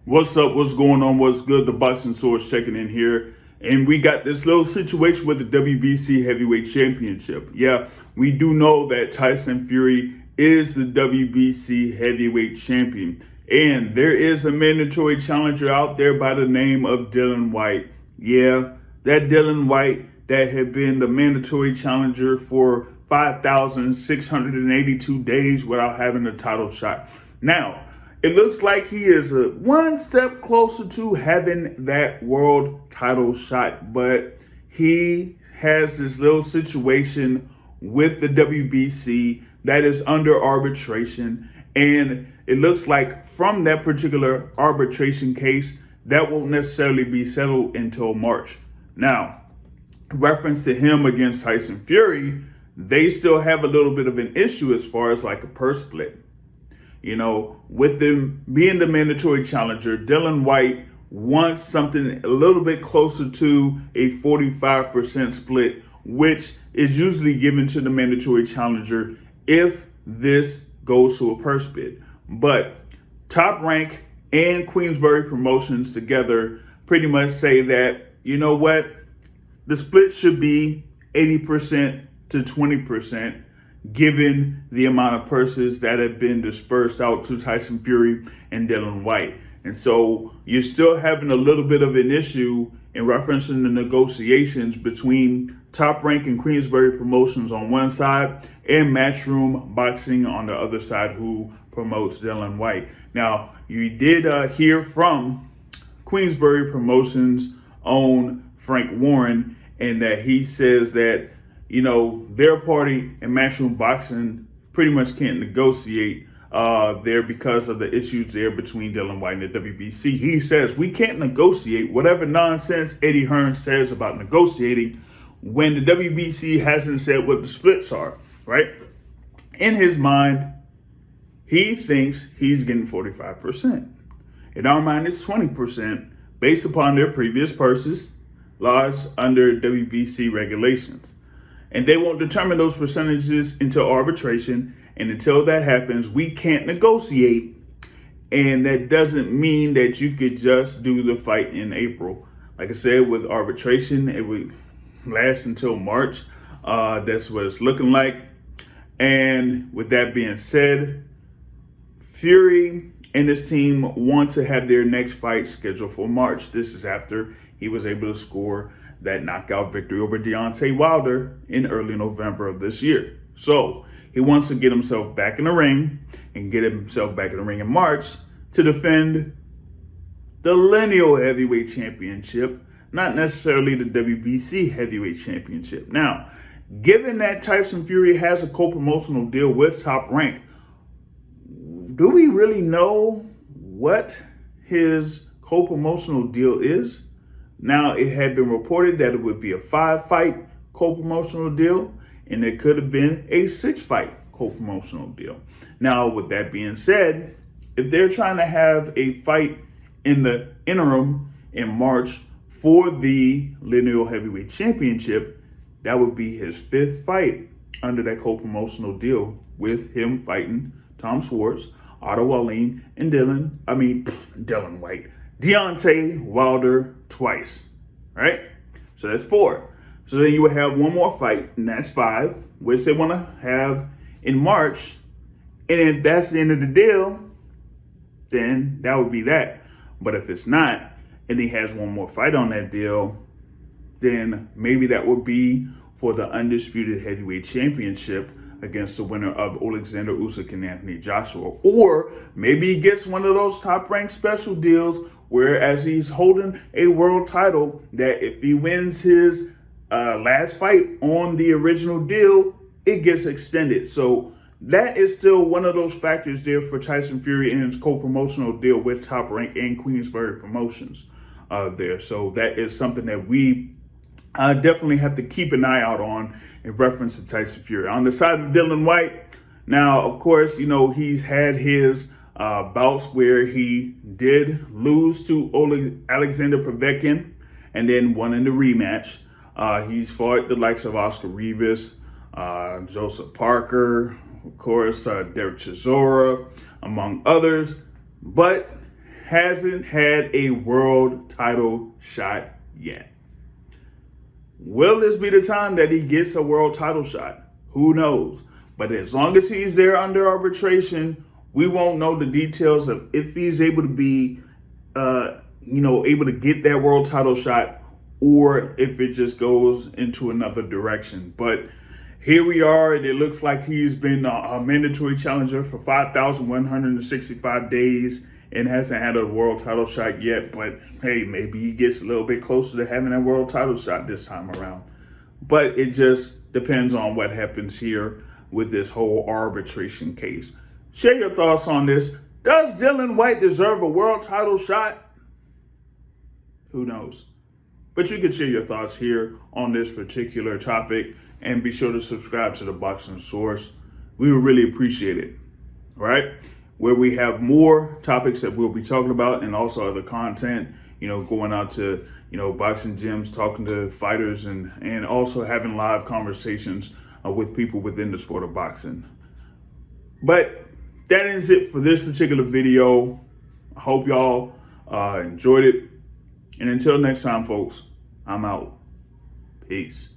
What's up? What's going on? What's good? The Boxing Source checking in here. And we got this little situation with the WBC Heavyweight Championship. Yeah, we do know that Tyson Fury is the WBC Heavyweight Champion. And there is a mandatory challenger out there by the name of Dillian Whyte. Yeah, that Dillian Whyte that had been the mandatory challenger for 5,682 days without having a title shot. Now, it looks like he is one step closer to having that world title shot, but he has this little situation with the WBC that is under arbitration. And it looks like from that particular arbitration case, that won't necessarily be settled until March. Now, in reference to him against Tyson Fury, they still have a little bit of an issue as far as like a purse split. You know, with them being the mandatory challenger, Dillian Whyte wants something a little bit closer to a 45% split, which is usually given to the mandatory challenger if this goes to a purse bid. But Top Rank and Queensbury Promotions together pretty much say that, you know what, the split should be 80% to 20%. Given the amount of purses that have been dispersed out to Tyson Fury and Dillian Whyte. And so you're still having a little bit of an issue in referencing the negotiations between Top Rank and Queensbury Promotions on one side and Matchroom Boxing on the other side, who promotes Dillian Whyte. Now, you did hear from Queensbury Promotions' own Frank Warren, and that he says that, you know, their party and Matchroom Boxing pretty much can't negotiate there because of the issues there between Dillian Whyte and the WBC. He says, we can't negotiate whatever nonsense Eddie Hearn says about negotiating when the WBC hasn't said what the splits are, right? In his mind, he thinks he's getting 45%. In our mind, it's 20% based upon their previous purses lodged under WBC regulations. And they won't determine those percentages until arbitration. And until that happens, we can't negotiate. And that doesn't mean that you could just do the fight in April. Like I said, with arbitration, it would last until March. That's what it's looking like. And with that being said, Fury and his team want to have their next fight scheduled for March. This is after he was able to score that knockout victory over Deontay Wilder in early November of this year. So he wants to get himself back in the ring and get himself back in the ring in March to defend the lineal heavyweight championship, not necessarily the WBC heavyweight championship. Now, given that Tyson Fury has a co-promotional deal with Top Rank, do we really know what his co-promotional deal is? Now, it had been reported that it would be a 5-fight co-promotional deal, and it could have been a 6-fight co-promotional deal. Now, with that being said, if they're trying to have a fight in the interim in March for the Lineal Heavyweight Championship, that would be his 5th fight under that co-promotional deal, with him fighting Tom Schwartz, Otto Wallin, and Dillian Whyte. Deontay Wilder twice, right? So that's 4. So then you would have one more fight, and that's 5, which they want to have in March. And if that's the end of the deal, then that would be that. But if it's not, and he has one more fight on that deal, then maybe that would be for the undisputed heavyweight championship against the winner of Alexander Usyk and Anthony Joshua. Or maybe he gets one of those Top Rank special deals, whereas he's holding a world title, that if he wins his last fight on the original deal, it gets extended. So that is still one of those factors there for Tyson Fury and his co-promotional deal with Top Rank and Queensbury Promotions there. So that is something that we definitely have to keep an eye out on in reference to Tyson Fury. On the side of Dillian Whyte, now, of course, you know, he's had his bouts where he did lose to Alexander Povetkin and then won in the rematch. He's fought the likes of Oscar Rivas, Joseph Parker, of course, Derek Chisora, among others. But hasn't had a world title shot yet. Will this be the time that he gets a world title shot? Who knows? But as long as he's there under arbitration, we won't know the details of if he's able to be, able to get that world title shot, or if it just goes into another direction. But here we are, and it looks like he's been a mandatory challenger for 5,165 days and hasn't had a world title shot yet. But hey, maybe he gets a little bit closer to having that world title shot this time around. But it just depends on what happens here with this whole arbitration case. Share your thoughts on this. Does Dillian Whyte deserve a world title shot? Who knows? But you can share your thoughts here on this particular topic, and be sure to subscribe to the Boxing Source. We would really appreciate it. All right? Where we have more topics that we'll be talking about, and also other content, going out to, boxing gyms, talking to fighters, and also having live conversations with people within the sport of boxing. But that ends it for this particular video. I hope y'all enjoyed it. And until next time, folks, I'm out. Peace.